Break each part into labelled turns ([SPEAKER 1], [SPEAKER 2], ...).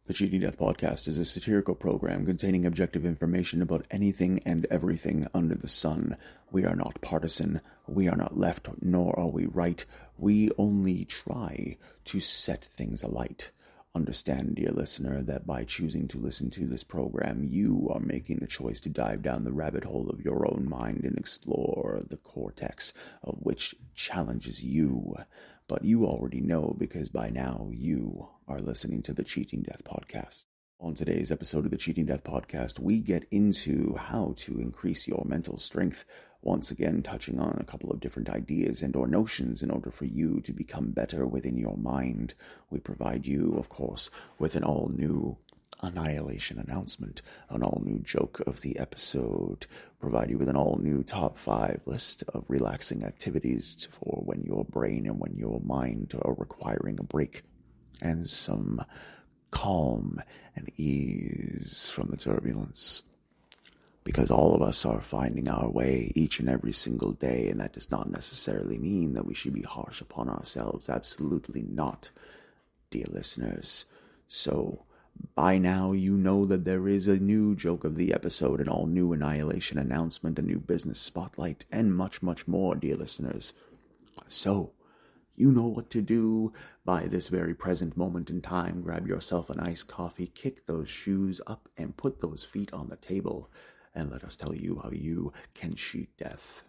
[SPEAKER 1] The Cheating Death Podcast is a satirical program containing objective information about anything and everything under the sun. We are not partisan, we are not left, nor are we right. We only try to set things alight. Understand, dear listener, that by choosing to listen to this program, you are making the choice to dive down the rabbit hole of your own mind and explore the cortex of which challenges you. But you already know because by now you are listening to the Cheating Death Podcast. On today's episode of the Cheating Death Podcast, we get into how to increase your mental strength, once again touching on a couple of different ideas and or notions in order for you to become better within your mind. We provide you, of course, with an all-new Annihilation Announcement, an all-new joke of the episode, provide you with an all-new top 5 list of relaxing activities for when your brain and when your mind are requiring a break, and some calm and ease from the turbulence. Because all of us are finding our way each and every single day, and that does not necessarily mean that we should be harsh upon ourselves. Absolutely not, dear listeners. So, by now, you know that there is a new joke of the episode, an all-new Annihilation Announcement, a new business spotlight, and much, much more, dear listeners. So, you know what to do by this very present moment in time. Grab yourself an iced coffee, kick those shoes up, and put those feet on the table, and let us tell you how you can cheat death.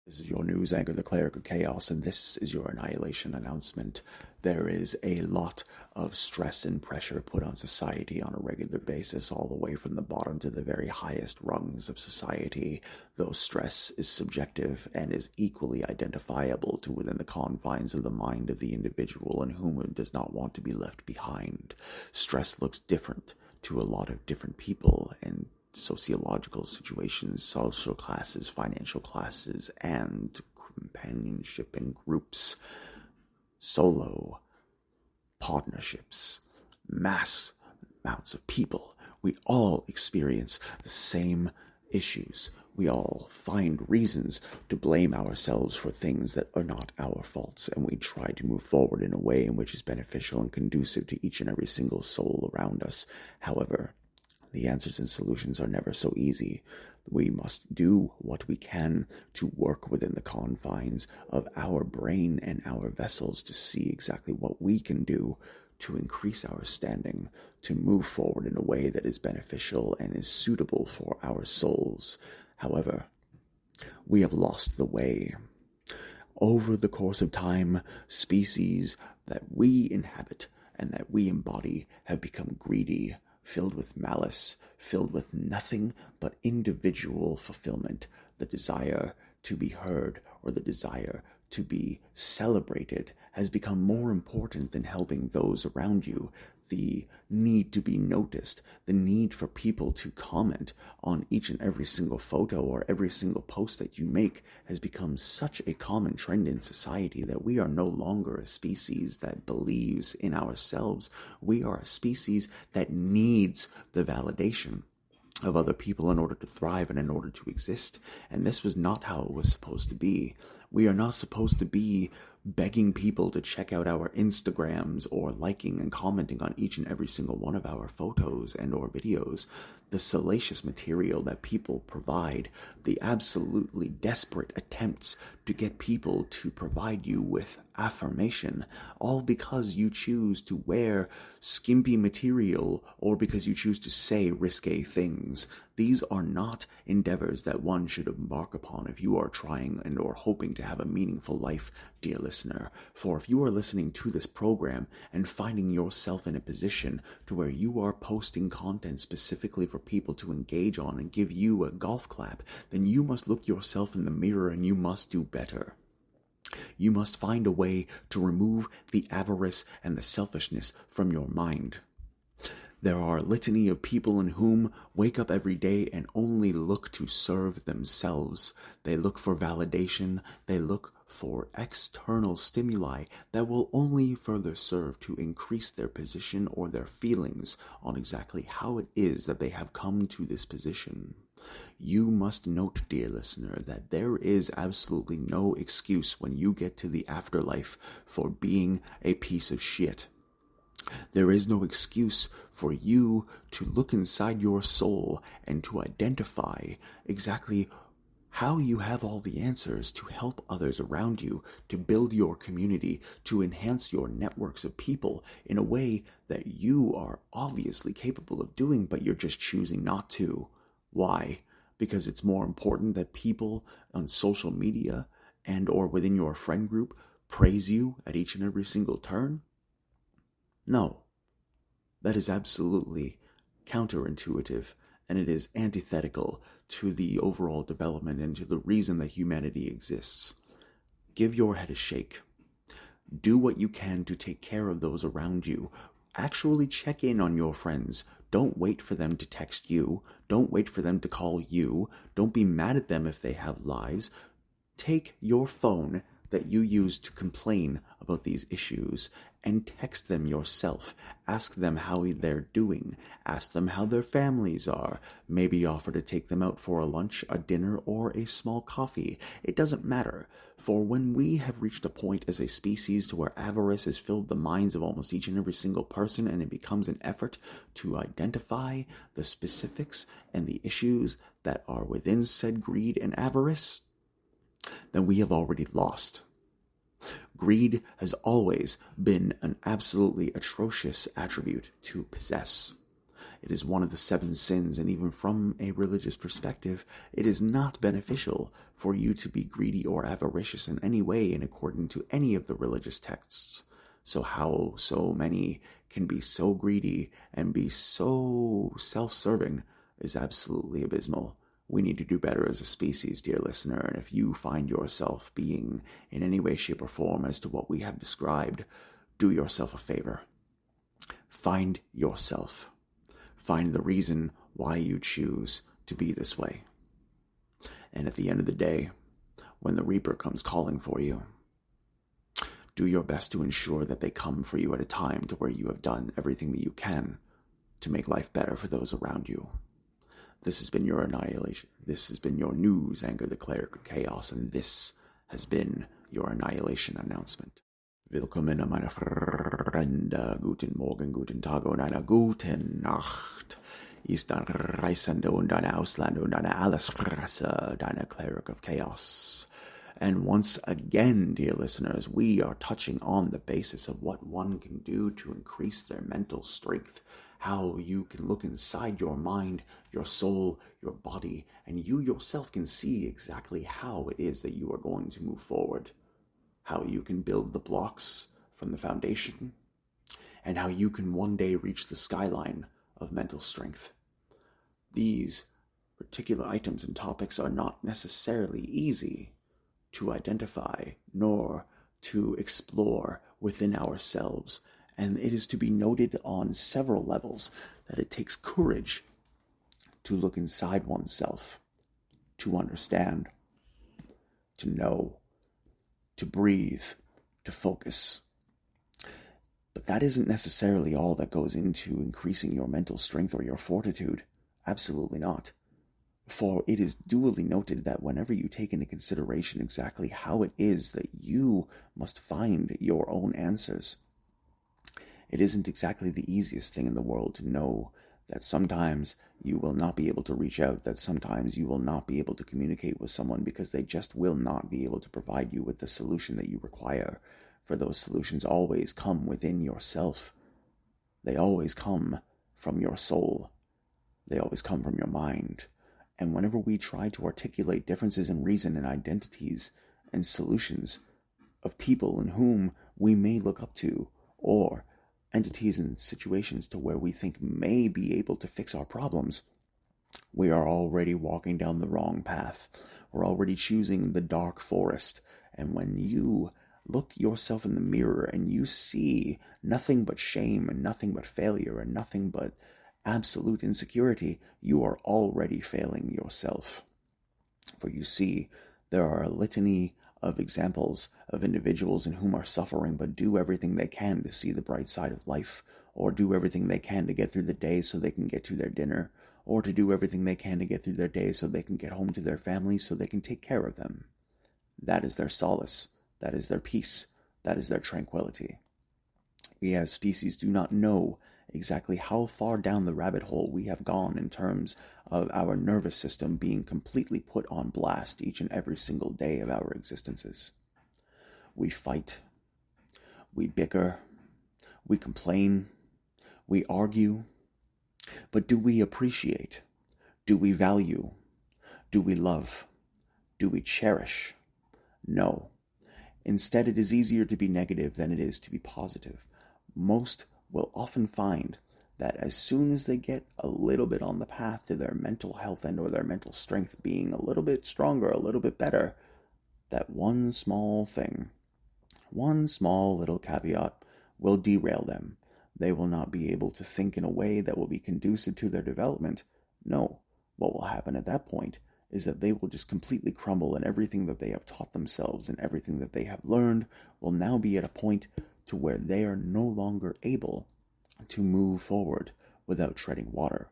[SPEAKER 1] This is your news anchor, the Cleric of Chaos, and this is your Annihilation Announcement. There is a lot of stress and pressure put on society on a regular basis, all the way from the bottom to the very highest rungs of society. Though stress is subjective and is equally identifiable to within the confines of the mind of the individual and whom it does not want to be left behind. Stress looks different to a lot of different people and sociological situations, social classes, financial classes, and companionship and groups, solo partnerships, mass amounts of people. We all experience the same issues. We all find reasons to blame ourselves for things that are not our faults, and we try to move forward in a way in which is beneficial and conducive to each and every single soul around us. However, the answers and solutions are never so easy. We must do what we can to work within the confines of our brain and our vessels to see exactly what we can do to increase our standing, to move forward in a way that is beneficial and is suitable for our souls. However, we have lost the way. Over the course of time, species that we inhabit and that we embody have become greedy, filled with malice, filled with nothing but individual fulfillment, the desire to be heard or the desire to be celebrated has become more important than helping those around you. The need to be noticed, the need for people to comment on each and every single photo or every single post that you make has become such a common trend in society that we are no longer a species that believes in ourselves. We are a species that needs the validation of other people in order to thrive and in order to exist. And this was not how it was supposed to be. We are not supposed to be begging people to check out our Instagrams or liking and commenting on each and every single one of our photos and or videos. The salacious material that people provide, the absolutely desperate attempts to get people to provide you with affirmation, all because you choose to wear skimpy material or because you choose to say risque things. These are not endeavors that one should embark upon if you are trying and or hoping to have a meaningful life, dear listener. For if you are listening to this program and finding yourself in a position to where you are posting content specifically for people to engage on and give you a golf clap, then you must look yourself in the mirror and you must do better. You must find a way to remove the avarice and the selfishness from your mind. There are a litany of people in whom wake up every day and only look to serve themselves. They look for validation. They look for external stimuli that will only further serve to increase their position or their feelings on exactly how it is that they have come to this position. You must note, dear listener, that there is absolutely no excuse when you get to the afterlife for being a piece of shit. There is no excuse for you to look inside your soul and to identify exactly how you have all the answers to help others around you, to build your community, to enhance your networks of people in a way that you are obviously capable of doing, but you're just choosing not to. Why? Because it's more important that people on social media and or within your friend group praise you at each and every single turn? No. That is absolutely counterintuitive, and it is antithetical to the overall development and to the reason that humanity exists. Give your head a shake. Do what you can to take care of those around you. Actually check in on your friends. Don't wait for them to text you. Don't wait for them to call you. Don't be mad at them if they have lives. Take your phone that you use to complain about these issues and text them yourself. Ask them how they're doing. Ask them how their families are. Maybe offer to take them out for a lunch, a dinner, or a small coffee. It doesn't matter. For when we have reached a point as a species to where avarice has filled the minds of almost each and every single person, and it becomes an effort to identify the specifics and the issues that are within said greed and avarice, then we have already lost. Greed has always been an absolutely atrocious attribute to possess. It is one of the 7 sins, and even from a religious perspective, it is not beneficial for you to be greedy or avaricious in any way in accordance to any of the religious texts. So how so many can be so greedy and be so self-serving is absolutely abysmal. We need to do better as a species, dear listener, and if you find yourself being in any way, shape, or form as to what we have described, do yourself a favor. Find yourself. Find the reason why you choose to be this way. And at the end of the day, when the Reaper comes calling for you, do your best to ensure that they come for you at a time to where you have done everything that you can to make life better for those around you. This has been your Annihilation. This has been your news anchor, the Cleric of Chaos, and this has been your Annihilation Announcement. Willkommen, meine Freunde. Guten Morgen, guten Tag und eine gute Nacht. Ist ein Reisende und eine Ausländer und eine Allesfresser, deine Cleric of Chaos. And once again, dear listeners, we are touching on the basis of what one can do to increase their mental strength, how you can look inside your mind, your soul, your body, and you yourself can see exactly how it is that you are going to move forward, how you can build the blocks from the foundation, and how you can one day reach the skyline of mental strength. These particular items and topics are not necessarily easy to identify nor to explore within ourselves, and it is to be noted on several levels that it takes courage to look inside oneself, to understand, to know, to breathe, to focus. But that isn't necessarily all that goes into increasing your mental strength or your fortitude. Absolutely not. For it is duly noted that whenever you take into consideration exactly how it is that you must find your own answers, it isn't exactly the easiest thing in the world to know that sometimes you will not be able to reach out, that sometimes you will not be able to communicate with someone because they just will not be able to provide you with the solution that you require. For those solutions always come within yourself. They always come from your soul. They always come from your mind. And whenever we try to articulate differences in reason and identities and solutions of people in whom we may look up to, or entities and situations to where we think may be able to fix our problems, we are already walking down the wrong path. We're already choosing the dark forest. And when you look yourself in the mirror and you see nothing but shame and nothing but failure and nothing but absolute insecurity, you are already failing yourself. For you see, there are a litany of examples of individuals in whom are suffering but do everything they can to see the bright side of life, or do everything they can to get through the day so they can get to their dinner, or to do everything they can to get through their day so they can get home to their families so they can take care of them. That is their solace. That is their peace. That is their tranquility. We as species do not know exactly how far down the rabbit hole we have gone in terms of our nervous system being completely put on blast each and every single day of our existences. We fight, we bicker, we complain, we argue, but do we appreciate? Do we value? Do we love? Do we cherish? No. Instead, it is easier to be negative than it is to be positive. Most will often find that as soon as they get a little bit on the path to their mental health and or their mental strength being a little bit stronger, a little bit better, that one small thing, one small little caveat will derail them. They will not be able to think in a way that will be conducive to their development. No, what will happen at that point is that they will just completely crumble, and everything that they have taught themselves and everything that they have learned will now be at a point to where they are no longer able to move forward without treading water.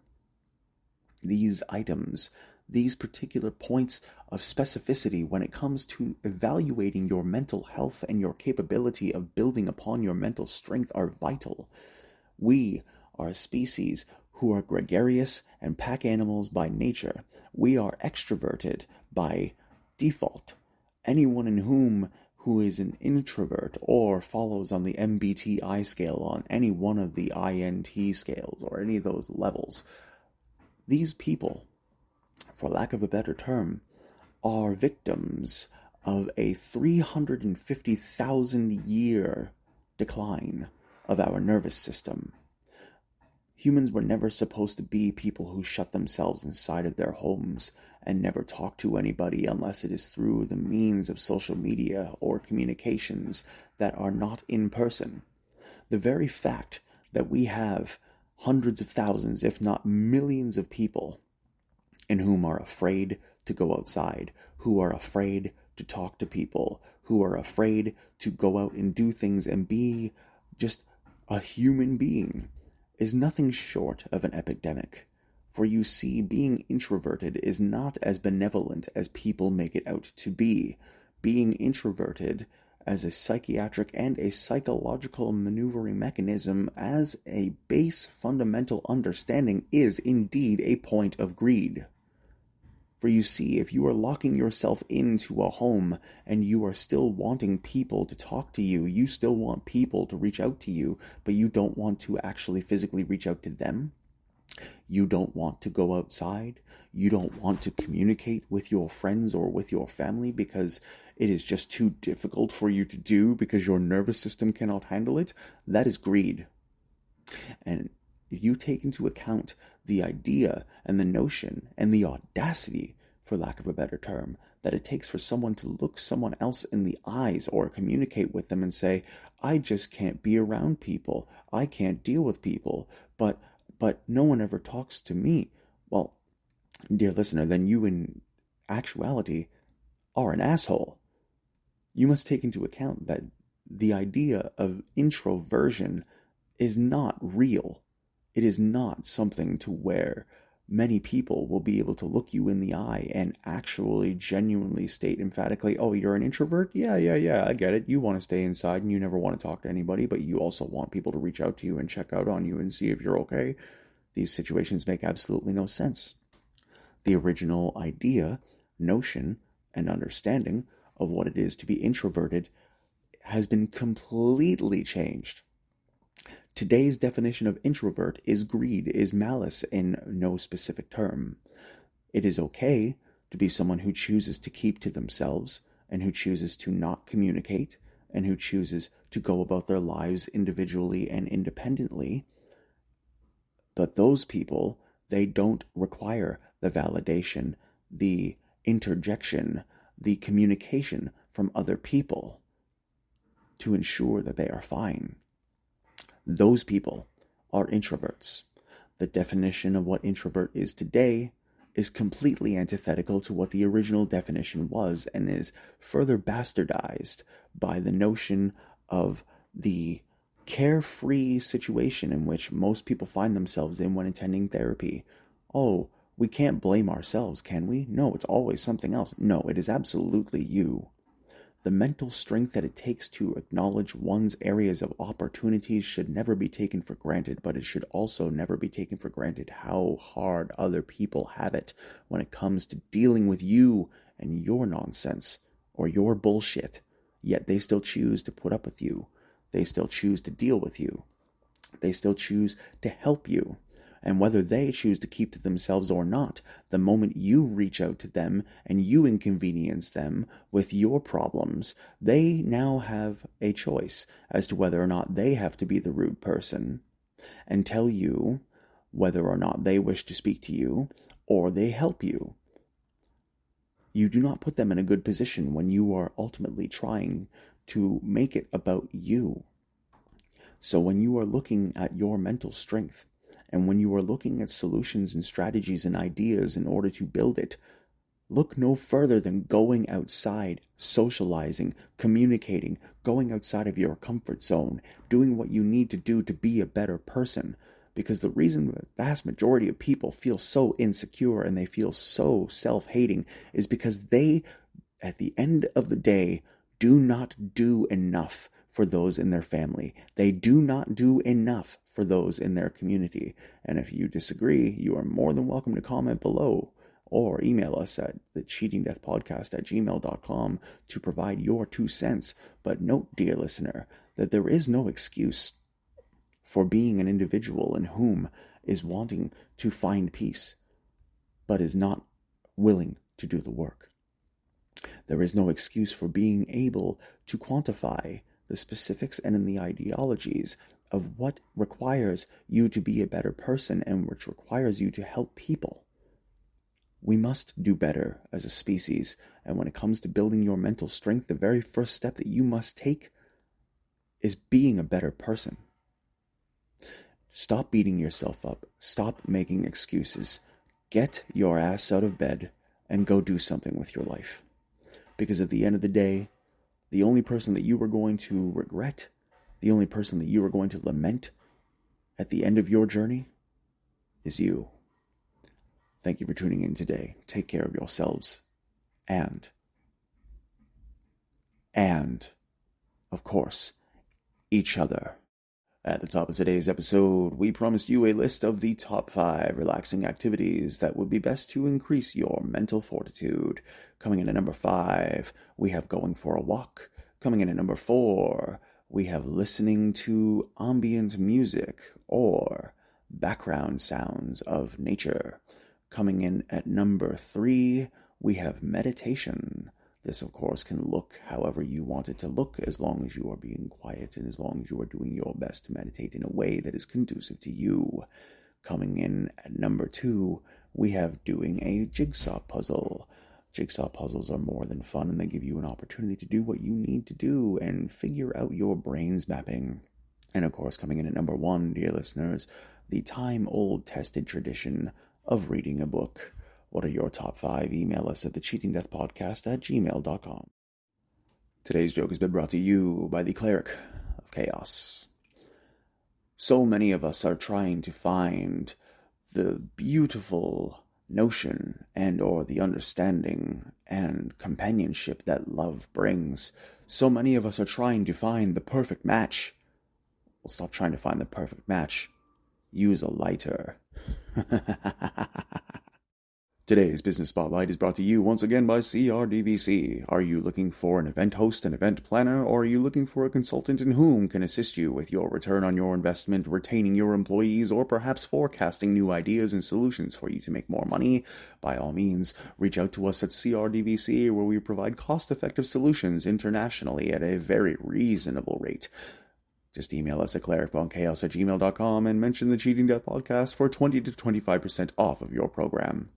[SPEAKER 1] These items, these particular points of specificity when it comes to evaluating your mental health and your capability of building upon your mental strength are vital. We are a species who are gregarious and pack animals by nature. We are extroverted by default. Anyone in who is an introvert or follows on the MBTI scale on any one of the INT scales or any of those levels, these people, for lack of a better term, are victims of a 350,000 year decline of our nervous system. Humans were never supposed to be people who shut themselves inside of their homes and never talk to anybody unless it is through the means of social media or communications that are not in person. The very fact that we have hundreds of thousands, if not millions of people in whom are afraid to go outside, who are afraid to talk to people, who are afraid to go out and do things and be just a human being, is nothing short of an epidemic. For you see, being introverted is not as benevolent as people make it out to be. Being introverted as a psychiatric and a psychological maneuvering mechanism as a base fundamental understanding is indeed a point of greed. For you see, if you are locking yourself into a home and you are still wanting people to talk to you, you still want people to reach out to you, but you don't want to actually physically reach out to them, you don't want to go outside, you don't want to communicate with your friends or with your family because it is just too difficult for you to do because your nervous system cannot handle it, that is greed. And if you take into account the idea and the notion and the audacity, for lack of a better term, that it takes for someone to look someone else in the eyes or communicate with them and say, I just can't be around people. I can't deal with people. But no one ever talks to me. Well, dear listener, then you in actuality are an asshole. You must take into account that the idea of introversion is not real. It is not something to where many people will be able to look you in the eye and actually genuinely state emphatically, oh, you're an introvert? Yeah, I get it. You want to stay inside and you never want to talk to anybody, but you also want people to reach out to you and check out on you and see if you're okay. These situations make absolutely no sense. The original idea, notion, and understanding of what it is to be introverted has been completely changed. Today's definition of introvert is greed, is malice in no specific term. It is okay to be someone who chooses to keep to themselves and who chooses to not communicate and who chooses to go about their lives individually and independently. But those people, they don't require the validation, the interjection, the communication from other people to ensure that they are fine. Those people are introverts. The definition of what introvert is today is completely antithetical to what the original definition was and is further bastardized by the notion of the carefree situation in which most people find themselves in when attending therapy. Oh, we can't blame ourselves, can we? No, it's always something else. No, it is absolutely you. The mental strength that it takes to acknowledge one's areas of opportunities should never be taken for granted, but it should also never be taken for granted how hard other people have it when it comes to dealing with you and your nonsense or your bullshit, yet they still choose to put up with you. They still choose to deal with you. They still choose to help you. And whether they choose to keep to themselves or not, the moment you reach out to them and you inconvenience them with your problems, they now have a choice as to whether or not they have to be the rude person and tell you whether or not they wish to speak to you or they help you. You do not put them in a good position when you are ultimately trying to make it about you. So when you are looking at your mental strength, and when you are looking at solutions and strategies and ideas in order to build it, look no further than going outside, socializing, communicating, going outside of your comfort zone, doing what you need to do to be a better person. Because the reason the vast majority of people feel so insecure and they feel so self-hating is because they, at the end of the day, do not do enough for those in their family. They do not do enough for those in their community. And if you disagree, you are more than welcome to comment below or email us at thecheatingdeathpodcast@gmail.com to provide your 2 cents. But note, dear listener, that there is no excuse for being an individual in whom is wanting to find peace, but is not willing to do the work. There is no excuse for being able to quantify the specifics and in the ideologies of what requires you to be a better person and which requires you to help people. We must do better as a species, and when it comes to building your mental strength, the very first step that you must take is being a better person. Stop beating yourself up. Stop making excuses. Get your ass out of bed and go do something with your life. Because at the end of the day, the only person that you are going to regret, the only person that you are going to lament at the end of your journey is you. Thank you for tuning in today. Take care of yourselves and, of course, each other. At the top of today's episode, we promised you a list of the top 5 relaxing activities that would be best to increase your mental fortitude. Coming in at number 5, we have going for a walk. Coming in at number 4, we have listening to ambient music or background sounds of nature. Coming in at number 3, we have meditation. This, of course, can look however you want it to look, as long as you are being quiet and as long as you are doing your best to meditate in a way that is conducive to you. Coming in at number 2, we have doing a jigsaw puzzle. Jigsaw puzzles are more than fun, and they give you an opportunity to do what you need to do and figure out your brain's mapping. And of course, coming in at number 1, dear listeners, the time-old tested tradition of reading a book. What are your top 5? Email us at thecheatingdeathpodcast@gmail.com. Today's joke has been brought to you by the Cleric of Chaos. So many of us are trying to find the beautiful notion and or the understanding and companionship that love brings. So many of us are trying to find the perfect match. Well, stop trying to find the perfect match. Use a lighter. Today's Business Spotlight is brought to you once again by CRDVC. Are you looking for an event host and event planner, or are you looking for a consultant in whom can assist you with your return on your investment, retaining your employees, or perhaps forecasting new ideas and solutions for you to make more money? By all means, reach out to us at CRDVC, where we provide cost-effective solutions internationally at a very reasonable rate. Just email us at clericfonchaos@gmail.com and mention the Cheating Death Podcast for 20 to 25% off of your program.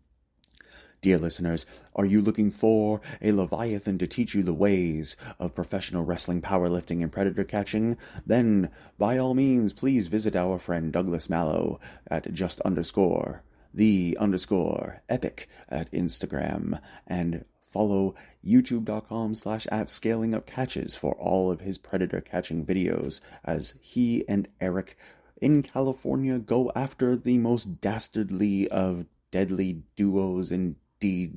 [SPEAKER 1] Dear listeners, are you looking for a Leviathan to teach you the ways of professional wrestling, powerlifting, and predator catching? Then, by all means, please visit our friend Douglas Mallow at _epic at Instagram, and follow youtube.com/@scalingupcatches for all of his predator catching videos, as he and Eric in California go after the most dastardly of deadly duos and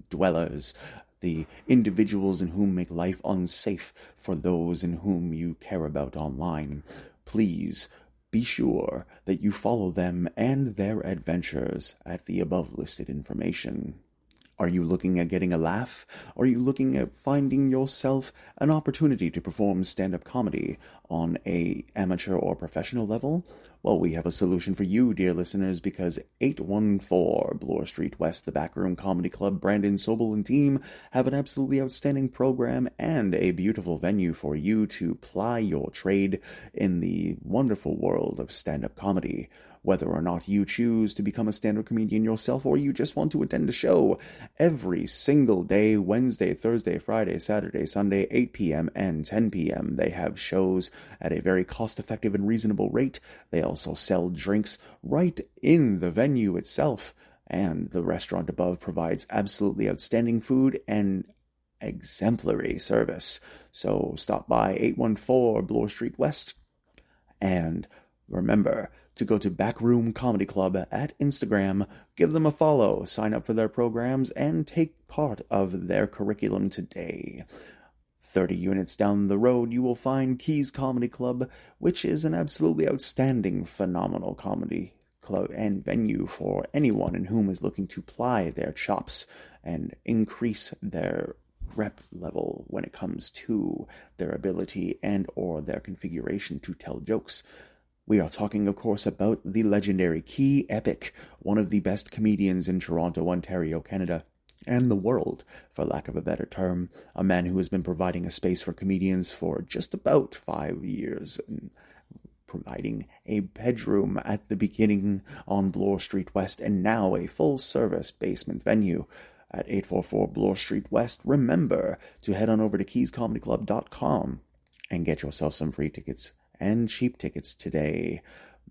[SPEAKER 1] dwellers, the individuals in whom make life unsafe for those in whom you care about online. Please be sure that you follow them and their adventures at the above listed information. Are you looking at getting a laugh? Are you looking at finding yourself an opportunity to perform stand-up comedy on a amateur or professional level? Well, we have a solution for you, dear listeners, because 814 Bloor Street West, the Backroom Comedy Club, Brandon Sobel and team have an absolutely outstanding program and a beautiful venue for you to ply your trade in the wonderful world of stand-up comedy. Whether or not you choose to become a stand-up comedian yourself, or you just want to attend a show, every single day, Wednesday, Thursday, Friday, Saturday, Sunday, 8 p.m. and 10 p.m. They have shows at a very cost-effective and reasonable rate. They also sell drinks right in the venue itself, and the restaurant above provides absolutely outstanding food and exemplary service. So stop by 814 Bloor Street West, and remember to go to Backroom Comedy Club at Instagram, give them a follow, sign up for their programs, and take part of their curriculum today. 30 units down the road, you will find Keys Comedy Club, which is an absolutely outstanding, phenomenal comedy club and venue for anyone in whom is looking to ply their chops and increase their rep level when it comes to their ability and or their configuration to tell jokes. We are talking, of course, about the legendary Key Epic, one of the best comedians in Toronto, Ontario, Canada, and the world, for lack of a better term. A man who has been providing a space for comedians for just about 5 years, and providing a bedroom at the beginning on Bloor Street West, and now a full-service basement venue at 844 Bloor Street West. Remember to head on over to keyscomedyclub.com and get yourself some free tickets and cheap tickets today.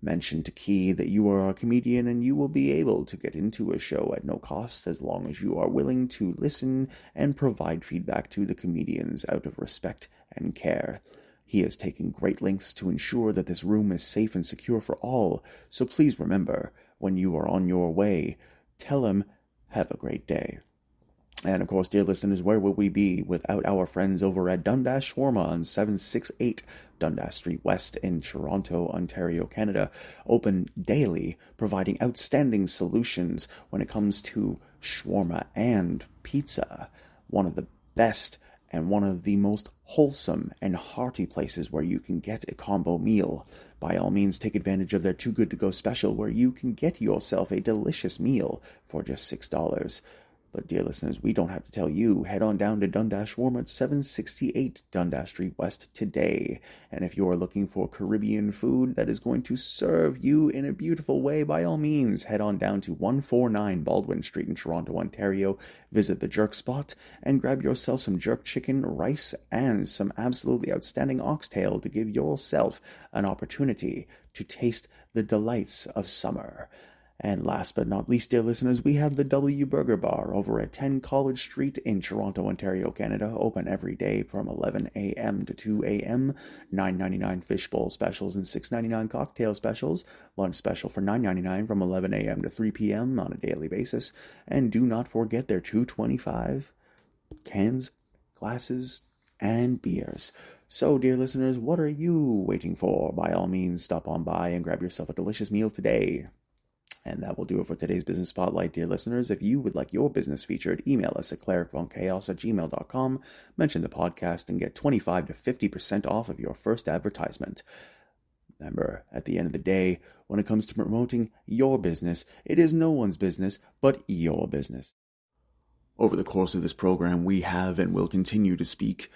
[SPEAKER 1] Mention to Key that you are a comedian, and you will be able to get into a show at no cost, as long as you are willing to listen and provide feedback to the comedians out of respect and care. He has taken great lengths to ensure that this room is safe and secure for all, so please remember, when you are on your way, tell him, have a great day. And of course, dear listeners, where would we be without our friends over at Dundas Shawarma on 768 Dundas Street West in Toronto, Ontario, Canada, open daily, providing outstanding solutions when it comes to shawarma and pizza. One of the best and one of the most wholesome and hearty places where you can get a combo meal. By all means, take advantage of their Too Good To Go special, where you can get yourself a delicious meal for just $6. But dear listeners, we don't have to tell you. Head on down to Dundas Shawarma at 768 Dundas Street West today. And if you are looking for Caribbean food that is going to serve you in a beautiful way, by all means, head on down to 149 Baldwin Street in Toronto, Ontario. Visit the Jerk Spot and grab yourself some jerk chicken, rice, and some absolutely outstanding oxtail to give yourself an opportunity to taste the delights of summer. And last but not least, dear listeners, we have the W Burger Bar over at 10 College Street in Toronto, Ontario, Canada, open every day from 11 a.m. to 2 a.m., $9.99 fishbowl specials and $6.99 cocktail specials, lunch special for $9.99 from 11 a.m. to 3 p.m. on a daily basis, and do not forget their $2.25 cans, glasses, and beers. So, dear listeners, what are you waiting for? By all means, stop on by and grab yourself a delicious meal today. And that will do it for today's Business Spotlight, dear listeners. If you would like your business featured, email us at clericfonchaos@gmail.com, mention the podcast, and get 25 to 50% off of your first advertisement. Remember, at the end of the day, when it comes to promoting your business, it is no one's business but your business. Over the course of this program, we have and will continue to speak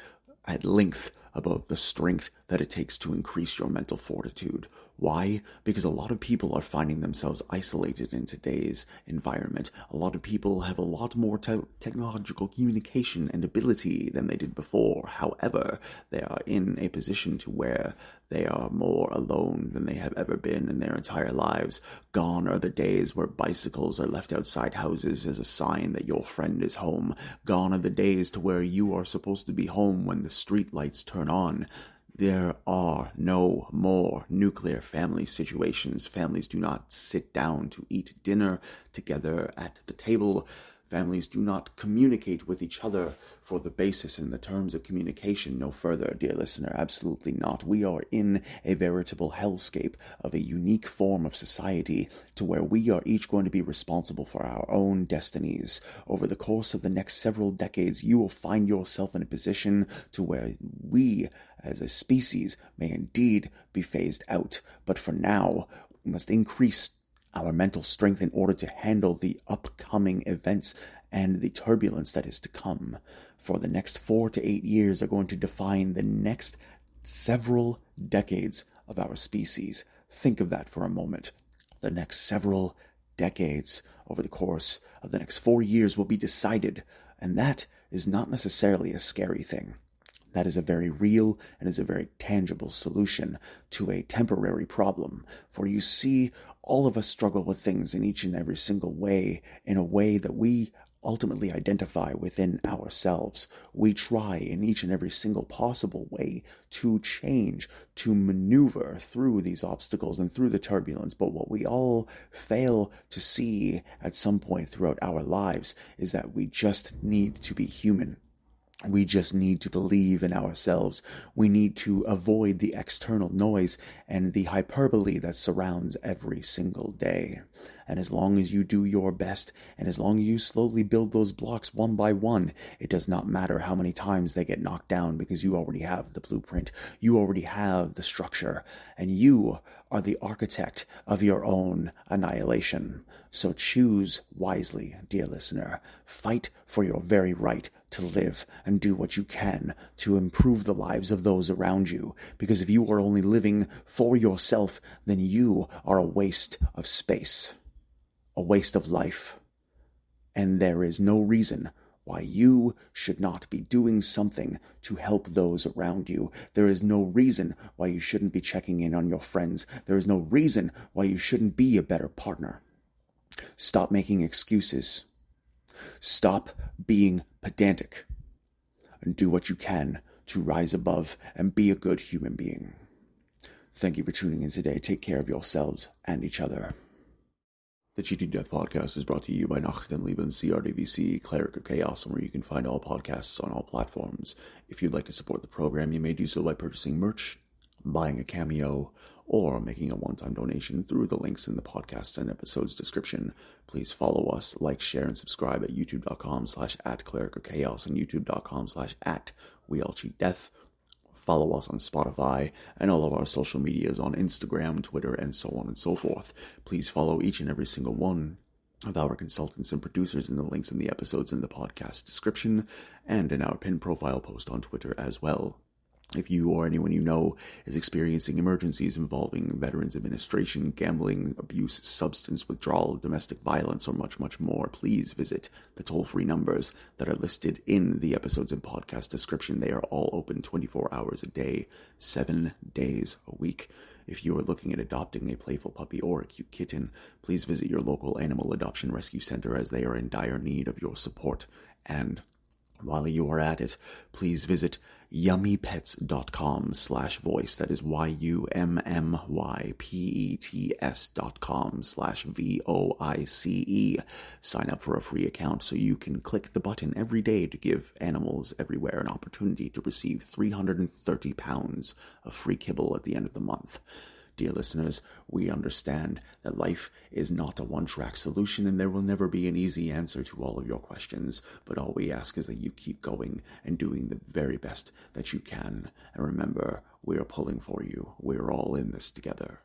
[SPEAKER 1] at length about the strength that it takes to increase your mental fortitude. Why? Because a lot of people are finding themselves isolated in today's environment. A lot of people have a lot more technological communication and ability than they did before. However, they are in a position to where they are more alone than they have ever been in their entire lives. Gone are the days where bicycles are left outside houses as a sign that your friend is home. Gone are the days to where you are supposed to be home when the street lights turn on. There are no more nuclear family situations. Families do not sit down to eat dinner together at the table. Families do not communicate with each other for the basis and the terms of communication no further, dear listener. Absolutely not. We are in a veritable hellscape of a unique form of society to where we are each going to be responsible for our own destinies. Over the course of the next several decades, you will find yourself in a position to where we, as a species, may indeed be phased out. But for now, we must increase our mental strength in order to handle the upcoming events and the turbulence that is to come. For the next 4 to 8 years are going to define the next several decades of our species. Think of that for a moment. The next several decades over the course of the next 4 years will be decided, and that is not necessarily a scary thing. That is a very real and is a very tangible solution to a temporary problem. For you see, all of us struggle with things in each and every single way, in a way that we ultimately identify within ourselves. We try in each and every single possible way to change, to maneuver through these obstacles and through the turbulence. But what we all fail to see at some point throughout our lives is that we just need to be human. We just need to believe in ourselves. We need to avoid the external noise and the hyperbole that surrounds every single day. And as long as you do your best, and as long as you slowly build those blocks one by one, it does not matter how many times they get knocked down, because you already have the blueprint. You already have the structure. And you are the architect of your own annihilation. So choose wisely, dear listener. Fight for your very right to live and do what you can to improve the lives of those around you. Because if you are only living for yourself, then you are a waste of space, a waste of life. And there is no reason why you should not be doing something to help those around you. There is no reason why you shouldn't be checking in on your friends. There is no reason why you shouldn't be a better partner. Stop making excuses. Stop being pedantic. And do what you can to rise above and be a good human being. Thank you for tuning in today. Take care of yourselves and each other. The Cheating Death Podcast is brought to you by Nacht and Leben, CRDVC, Cleric of Chaos, where you can find all podcasts on all platforms. If you'd like to support the program, you may do so by purchasing merch, buying a cameo, or making a one-time donation through the links in the podcast and episode's description. Please follow us, like, share, and subscribe at youtube.com/@clericofchaos and youtube.com/@weallcheatdeath. Follow us on Spotify and all of our social medias on Instagram, Twitter, and so on and so forth. Please follow each and every single one of our consultants and producers in the links in the episodes in the podcast description and in our pinned profile post on Twitter as well. If you or anyone you know is experiencing emergencies involving Veterans Administration, gambling, abuse, substance withdrawal, domestic violence, or much, much more, please visit the toll-free numbers that are listed in the episodes and podcast description. They are all open 24 hours a day, 7 days a week. If you are looking at adopting a playful puppy or a cute kitten, please visit your local animal adoption rescue center as they are in dire need of your support. And while you are at it, please visit yummypets.com/voice. That is yummypets.com/VOICE. Sign up for a free account so you can click the button every day to give animals everywhere an opportunity to receive 330 pounds of free kibble at the end of the month. Dear listeners, we understand that life is not a one-track solution and there will never be an easy answer to all of your questions, but all we ask is that you keep going and doing the very best that you can. And remember, we are pulling for you. We're all in this together.